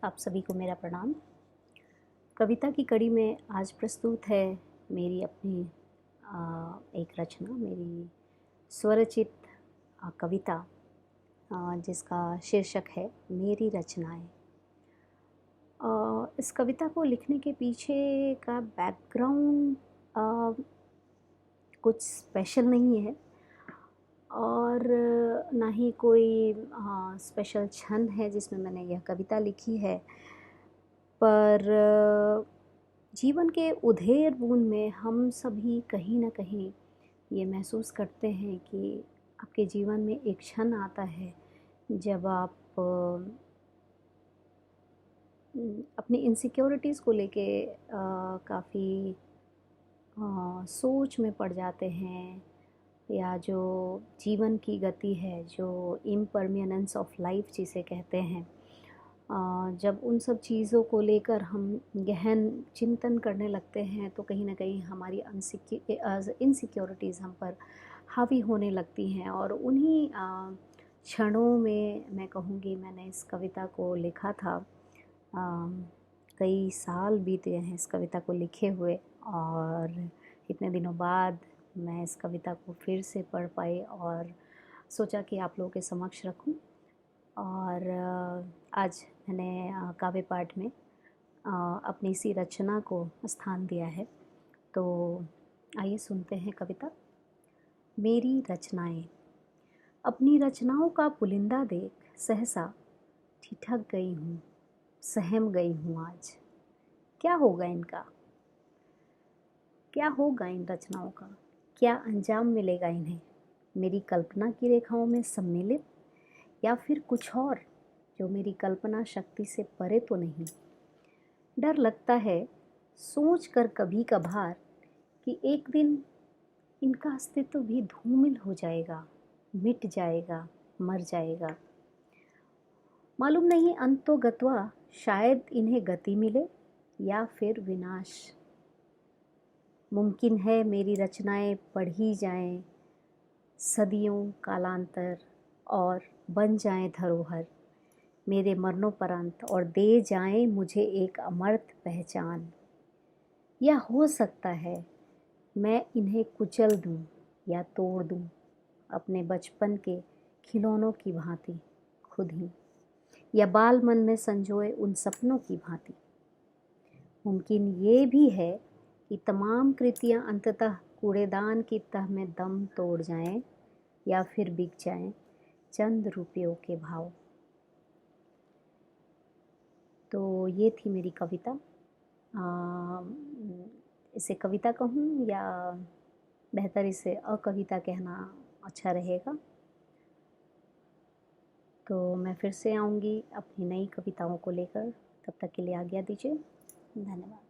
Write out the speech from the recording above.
आप सभी को मेरा प्रणाम। कविता की कड़ी में आज प्रस्तुत है मेरी अपनी एक रचना, मेरी स्वरचित कविता, जिसका शीर्षक है मेरी रचनाएं। इस कविता को लिखने के पीछे का बैकग्राउंड कुछ स्पेशल नहीं है और ना ही कोई स्पेशल क्षण है जिसमें मैंने यह कविता लिखी है, पर जीवन के उधेड़ बूंद में हम सभी कहीं ना कहीं ये महसूस करते हैं कि आपके जीवन में एक क्षण आता है जब आप अपनी इनसिक्योरिटीज़ को लेके काफ़ी सोच में पड़ जाते हैं, या जो जीवन की गति है, जो इम्परमेनेंस ऑफ लाइफ जिसे कहते हैं, जब उन सब चीज़ों को लेकर हम गहन चिंतन करने लगते हैं तो कहीं ना कहीं हमारी इनसिक्योरिटीज़ हम पर हावी होने लगती हैं। और उन्हीं क्षणों में मैं कहूँगी मैंने इस कविता को लिखा था। कई साल बीत गए हैं इस कविता को लिखे हुए, और इतने दिनों बाद मैं इस कविता को फिर से पढ़ पाई और सोचा कि आप लोगों के समक्ष रखूं। और आज मैंने काव्य पाठ में अपनी इसी रचना को स्थान दिया है। तो आइए सुनते हैं कविता। मेरी रचनाएं। अपनी रचनाओं का पुलिंदा देख सहसा ठिठक गई हूँ, सहम गई हूँ आज। क्या होगा इनका, क्या होगा इन रचनाओं का, क्या अंजाम मिलेगा इन्हें? मेरी कल्पना की रेखाओं में सम्मिलित, या फिर कुछ और जो मेरी कल्पना शक्ति से परे तो नहीं। डर लगता है सोच कर कभी कभार कि एक दिन इनका अस्तित्व भी धूमिल हो जाएगा, मिट जाएगा, मर जाएगा। मालूम नहीं अंतो गत्वा शायद इन्हें गति मिले या फिर विनाश। मुमकिन है मेरी रचनाएं पढ़ी जाएं सदियों कालांतर और बन जाएं धरोहर मेरे मरणोपरांत, और दे जाएं मुझे एक अमर्त्य पहचान। या हो सकता है मैं इन्हें कुचल दूं या तोड़ दूं अपने बचपन के खिलौनों की भांति खुद ही, या बाल मन में संजोए उन सपनों की भांति। मुमकिन ये भी है कि तमाम कृतियां अंततः कूड़ेदान की तह में दम तोड़ जाएं या फिर बिक जाएं चंद रुपयों के भाव। तो ये थी मेरी कविता। इसे कविता कहूँ या बेहतर इसे अकविता कहना अच्छा रहेगा। तो मैं फिर से आऊँगी अपनी नई कविताओं को लेकर। तब तक के लिए आज्ञा दीजिए। धन्यवाद।